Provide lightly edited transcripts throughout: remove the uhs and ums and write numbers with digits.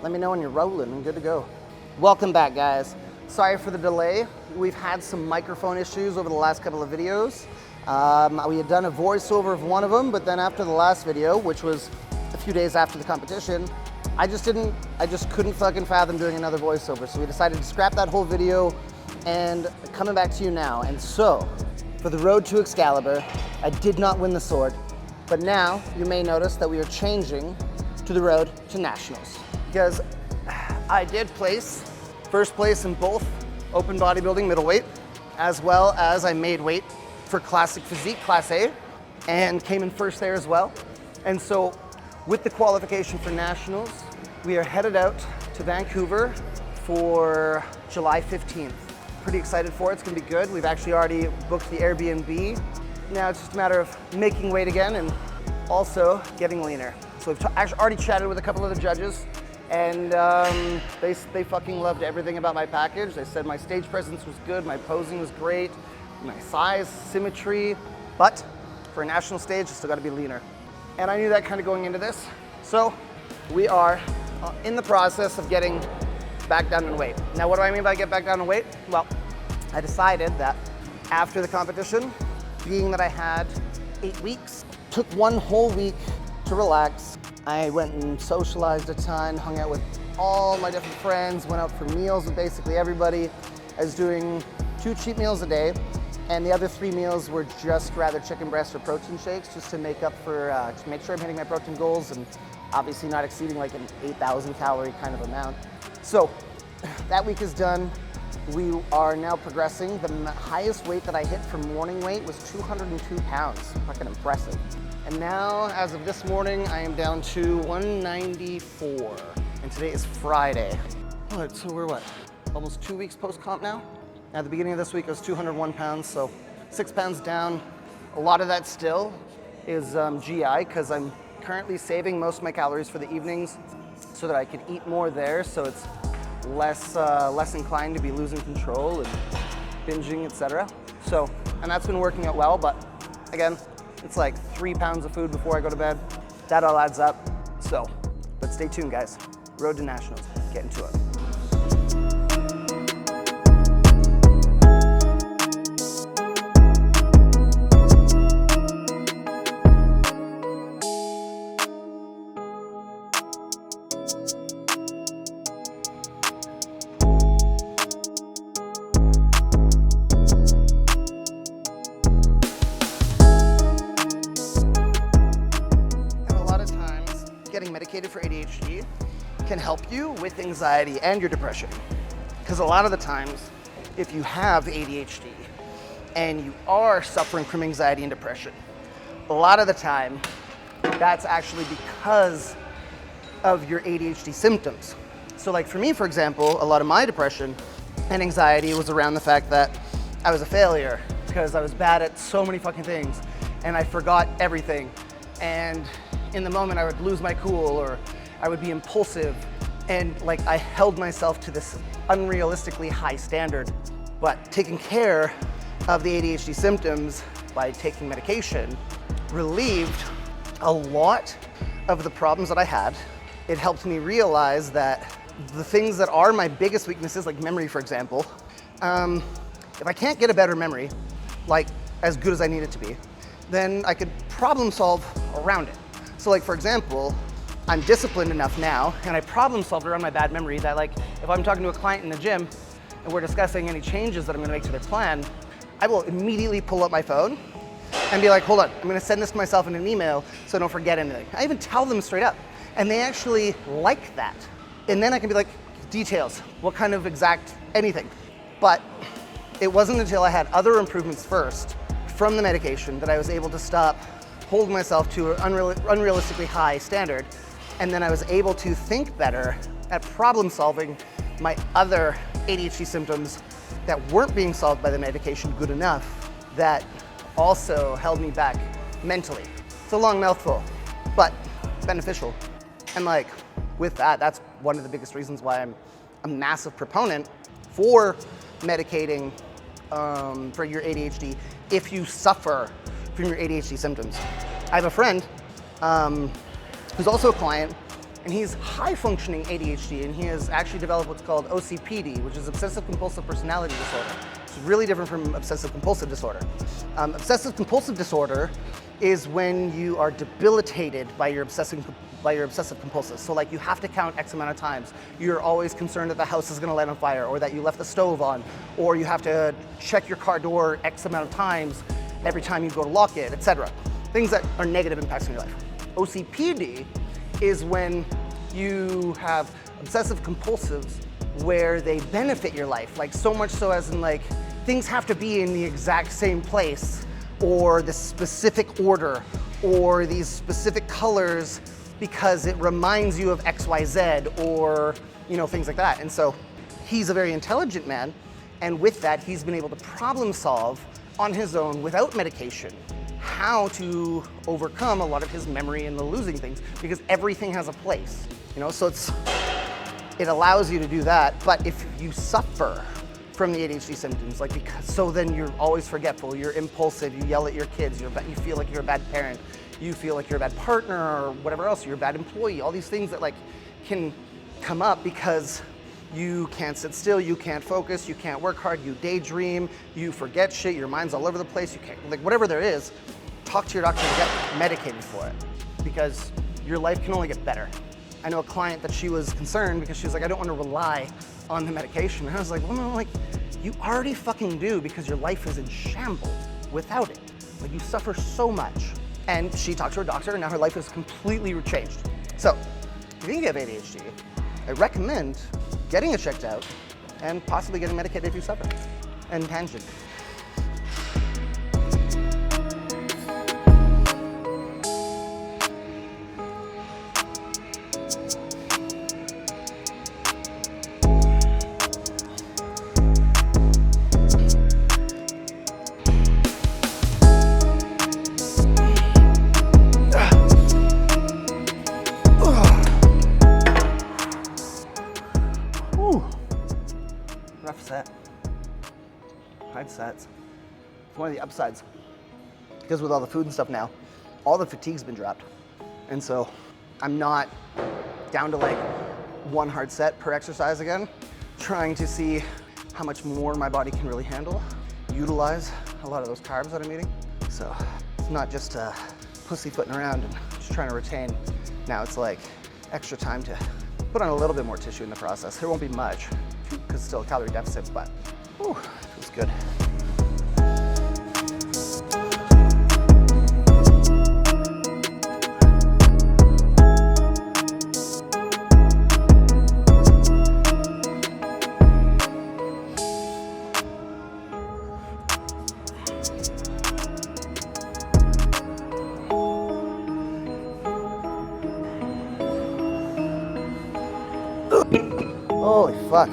Let me know when you're rolling and good to go. Welcome back, guys. Sorry for the delay. We've had some microphone issues over the last couple of videos. We had done a voiceover of one of them, but then after the last video, which was a few days after the competition, I just couldn't fucking fathom doing another voiceover. So we decided to scrap that whole video and coming back to you now. And so, for the road to Excalibur, I did not win the sword, but now you may notice that we are changing to the road to nationals, because I did place first place in both open bodybuilding middleweight, as well as I made weight for classic physique class A and came in first there as well. And so with the qualification for nationals, we are headed out to Vancouver for July 15th. Pretty excited for it. It's gonna be good. We've actually already booked the Airbnb. Now it's just a matter of making weight again and also getting leaner. So we've actually already chatted with a couple of the judges, and they fucking loved everything about my package. They said my stage presence was good, my posing was great, my size, symmetry, but for a national stage, it's still gotta be leaner. And I knew that kind of going into this. So we are in the process of getting back down in weight. Now, what do I mean by get back down in weight? Well, I decided that after the competition, being that I had 8 weeks, took one whole week to relax. I went and socialized a ton, hung out with all my different friends, went out for meals with basically everybody. I was doing 2 cheat meals a day, and the other 3 meals were just rather chicken breast or protein shakes, just to make up for, to make sure I'm hitting my protein goals and obviously not exceeding like an 8,000 calorie kind of amount. So that week is done. We are now progressing. The highest weight that I hit for morning weight was 202 pounds, fucking impressive. And now, as of this morning, I am down to 194. And today is Friday. All right, so we're what? Almost 2 weeks post-comp now? At the beginning of this week, I was 201 pounds, so 6 pounds down. A lot of that still is GI, because I'm currently saving most of my calories for the evenings so that I can eat more there, so it's less inclined to be losing control and binging, etc. So, and that's been working out well, but again, it's like 3 pounds of food before I go to bed. That all adds up. So, but stay tuned, guys. Road to nationals. Get into it. Getting medicated for ADHD can help you with anxiety and your depression. Because a lot of the times, if you have ADHD and you are suffering from anxiety and depression, a lot of the time, that's actually because of your ADHD symptoms. So like for me, for example, a lot of my depression and anxiety was around the fact that I was a failure because I was bad at so many fucking things and I forgot everything. And in the moment I would lose my cool or I would be impulsive, and like I held myself to this unrealistically high standard. But taking care of the ADHD symptoms by taking medication relieved a lot of the problems that I had. It helped me realize that the things that are my biggest weaknesses, like memory, for example, if I can't get a better memory, like as good as I need it to be, then I could problem solve around it. So like, for example, I'm disciplined enough now and I problem solved around my bad memory that like, if I'm talking to a client in the gym and we're discussing any changes that I'm gonna make to their plan, I will immediately pull up my phone and be like, hold on, I'm gonna send this to myself in an email so I don't forget anything. I even tell them straight up, and they actually like that. And then I can be like, details, what kind of exact anything. But it wasn't until I had other improvements first from the medication that I was able to stop hold myself to an unrealistically high standard, and then I was able to think better at problem solving my other ADHD symptoms that weren't being solved by the medication good enough, that also held me back mentally. It's a long mouthful, but beneficial. And like with that, that's one of the biggest reasons why I'm a massive proponent for medicating for your ADHD if you suffer from your ADHD symptoms. I have a friend who's also a client, and he's high functioning ADHD, and he has actually developed what's called OCPD, which is obsessive compulsive personality disorder. It's really different from obsessive compulsive disorder. Obsessive compulsive disorder is when you are debilitated by your obsessive compulsive. So like you have to count X amount of times. You're always concerned that the house is gonna light on fire, or that you left the stove on, or you have to check your car door X amount of times every time you go to lock it, etc. Things that are negative impacts on your life. OCPD is when you have obsessive compulsives where they benefit your life, like so much so as in like things have to be in the exact same place, or the specific order, or these specific colors because it reminds you of XYZ, or things like that. And so he's a very intelligent man, and with that he's been able to problem solve on his own without medication how to overcome a lot of his memory and the losing things, because everything has a place, so it allows you to do that. But if you suffer from the ADHD symptoms, so then you're always forgetful, you're impulsive, you yell at your kids, you feel like you're a bad parent, you feel like you're a bad partner, or whatever else, you're a bad employee, all these things that can come up because you can't sit still, you can't focus, you can't work hard, you daydream, you forget shit, your mind's all over the place, you can't, whatever there is, talk to your doctor and get medicated for it, because your life can only get better. I know a client that she was concerned because she was like, I don't want to rely on the medication. And I was like, well, no, you already fucking do, because your life is in shambles without it. You suffer so much. And she talked to her doctor, and now her life is completely changed. So, if you have ADHD, I recommend getting it checked out and possibly getting medicated if you suffer. And tangent. Rough set. Hard sets. It's one of the upsides, because with all the food and stuff now, all the fatigue's been dropped. And so I'm not down to one hard set per exercise again, trying to see how much more my body can really handle, utilize a lot of those carbs that I'm eating. So it's not just pussyfooting around and just trying to retain. Now it's extra time to put on a little bit more tissue in the process. There won't be much, because it's still a calorie deficit, but whew, feels good. Holy fuck.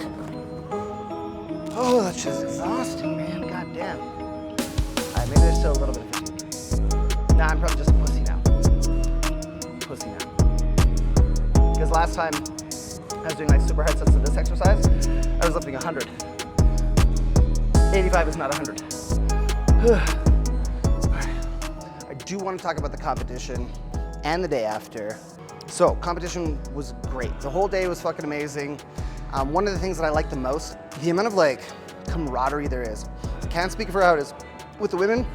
Oh, that shit's exhausting, man. God damn. Alright, maybe there's still a little bit of fatigue. Nah, I'm probably just a pussy now. Because last time I was doing super hard sets of this exercise, I was lifting 100. 85 is not 100. I do want to talk about the competition and the day after. So, competition was great. The whole day was fucking amazing. One of the things that I like the most, the amount of camaraderie there is. I can't speak for how it is with the women,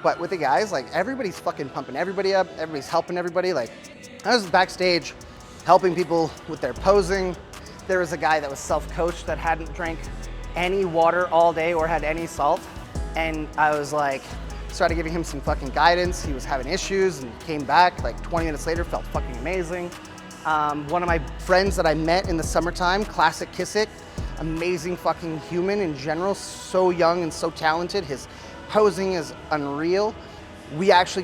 but with the guys, everybody's fucking pumping everybody up, everybody's helping everybody. I was backstage helping people with their posing. There was a guy that was self-coached that hadn't drank any water all day or had any salt. And I was started giving him some fucking guidance. He was having issues and came back 20 minutes later, felt fucking amazing. One of my friends that I met in the summertime, Classic Kissick, amazing fucking human in general, so young and so talented. His posing is unreal. We actually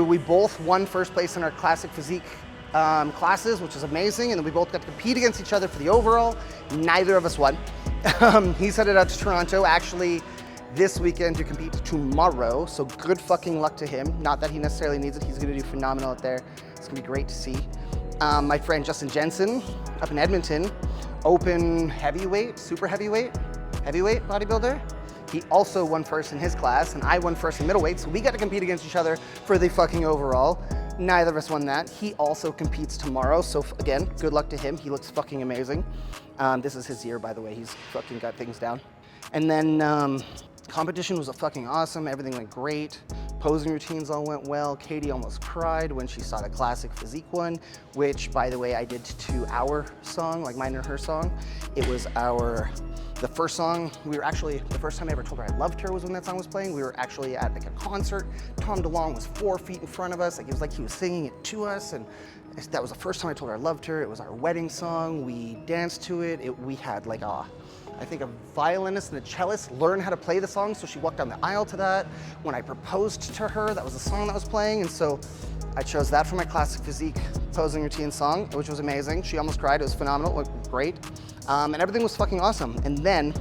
we both won first place in our classic physique classes, which is amazing. And then we both got to compete against each other for the overall. Neither of us won. He's headed out to Toronto actually this weekend to compete tomorrow. So good fucking luck to him. Not that he necessarily needs it. He's gonna do phenomenal out there. It's gonna be great to see. My friend Justin Jensen up in Edmonton, open heavyweight, super heavyweight bodybuilder. He also won first in his class, and I won first in middleweight, so we got to compete against each other for the fucking overall. neither of us won that. He also competes tomorrow, so again, good luck to him. He looks fucking amazing. This is his year, by the way. He's fucking got things down. And then competition was fucking awesome. Everything went great. Posing routines all went well. Katie almost cried when she saw the classic physique one, which, by the way, I did to our song, like mine and her song. It was the first song. We were actually, the first time I ever told her I loved her was when that song was playing. We were actually at like a concert. Tom DeLonge was 4 feet in front of us. Like, it was like he was singing it to us, and that was the first time I told her I loved her. It was our wedding song. We danced to it. We had like I think a violinist and a cellist learn how to play the song, so she walked down the aisle to that. When I proposed to her, that was the song that was playing, and so I chose that for my classic physique posing routine song, which was amazing. She almost cried. It was phenomenal. It looked great. And everything was fucking awesome. And then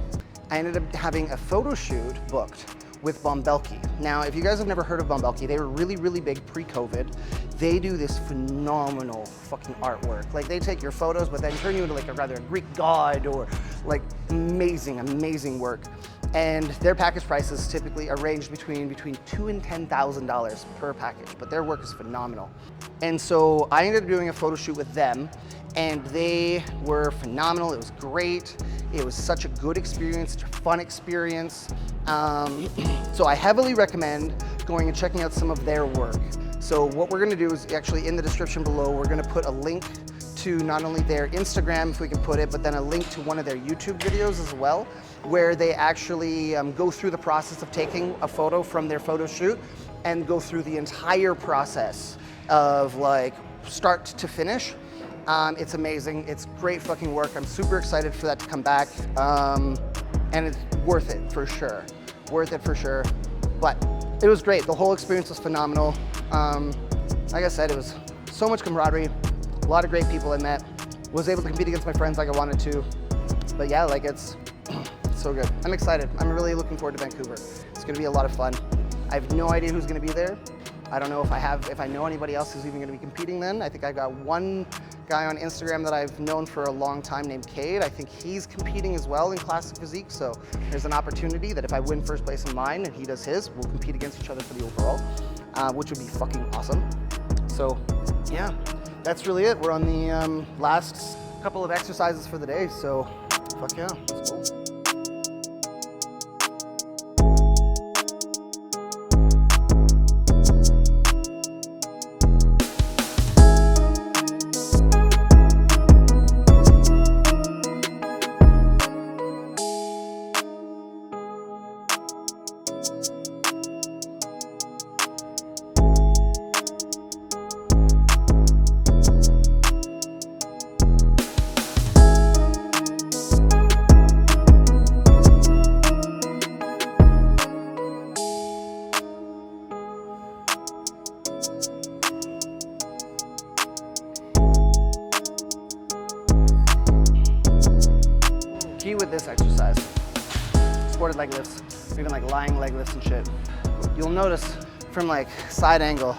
I ended up having a photo shoot booked with Bombelki. Now, if you guys have never heard of Bombelki, they were really, really big pre-COVID. They do this phenomenal fucking artwork. Like, they take your photos, but then turn you into like rather a Greek god, or like amazing, amazing work. And their package prices typically are ranged between $2,000 and $10,000 per package, but their work is phenomenal. And so I ended up doing a photo shoot with them, and they were phenomenal. It was great. It was such a good experience, such a fun experience. So I heavily recommend going and checking out some of their work. So what we're gonna do is actually in the description below, we're gonna put a link to not only their Instagram, if we can put it, but then a link to one of their YouTube videos as well, where they actually go through the process of taking a photo from their photo shoot and go through the entire process of like start to finish. It's amazing. It's great fucking work. I'm super excited for that to come back. And it's worth it for sure. Worth it for sure. But it was great. The whole experience was phenomenal. Like I said, it was so much camaraderie. A lot of great people I met. Was able to compete against my friends like I wanted to. But yeah, like it's so good. I'm excited. I'm really looking forward to Vancouver. It's gonna be a lot of fun. I have no idea who's gonna be there. I don't know if I know anybody else who's even gonna be competing then. I think I've got one guy on Instagram that I've known for a long time named Cade. I think he's competing as well in classic physique. So there's an opportunity that if I win first place in mine and he does his, we'll compete against each other for the overall, which would be fucking awesome. So yeah, that's really it. We're on the last couple of exercises for the day. So fuck yeah, let's go. Key with this exercise, supported leg lifts, even like lying leg lifts and shit. You'll notice from like side angle,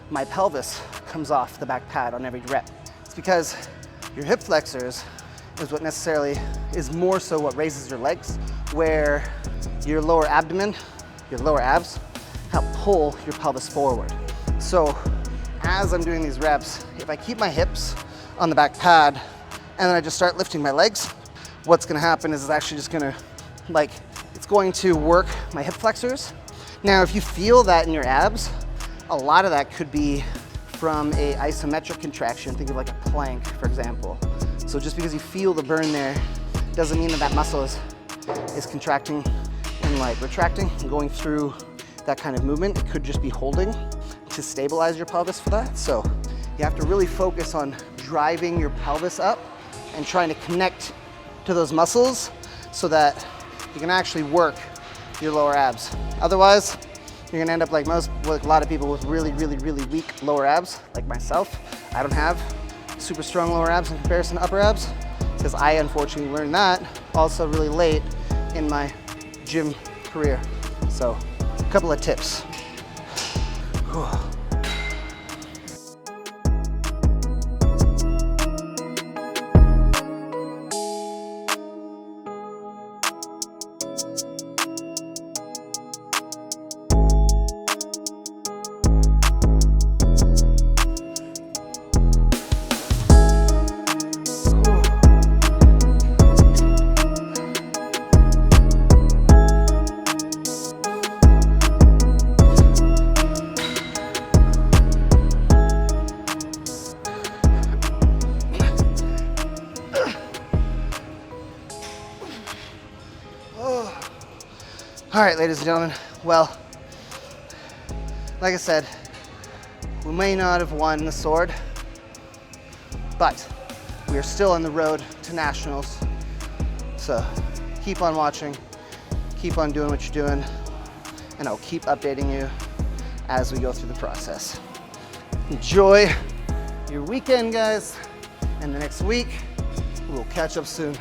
my pelvis comes off the back pad on every rep. It's because your hip flexors is what necessarily is more so what raises your legs, where your lower abdomen, your lower abs, help pull your pelvis forward. So as I'm doing these reps, if I keep my hips on the back pad and then I just start lifting my legs, what's gonna happen is it's actually just gonna, like, it's going to work my hip flexors. Now, if you feel that in your abs, a lot of that could be from a isometric contraction. Think of like a plank, for example. So just because you feel the burn there, doesn't mean that that muscle is contracting and like retracting and going through that kind of movement. It could just be holding to stabilize your pelvis for that. So you have to really focus on driving your pelvis up and trying to connect to those muscles so that you can actually work your lower abs. Otherwise, you're gonna end up like a lot of people with really, really, really weak lower abs, like myself. I don't have super strong lower abs in comparison to upper abs, because I unfortunately learned that also really late in my gym career. So, a couple of tips. All right, ladies and gentlemen, well, like I said, we may not have won the sword, but we are still on the road to nationals. So keep on watching, keep on doing what you're doing, and I'll keep updating you as we go through the process. Enjoy your weekend, guys, and the next week we'll catch up soon.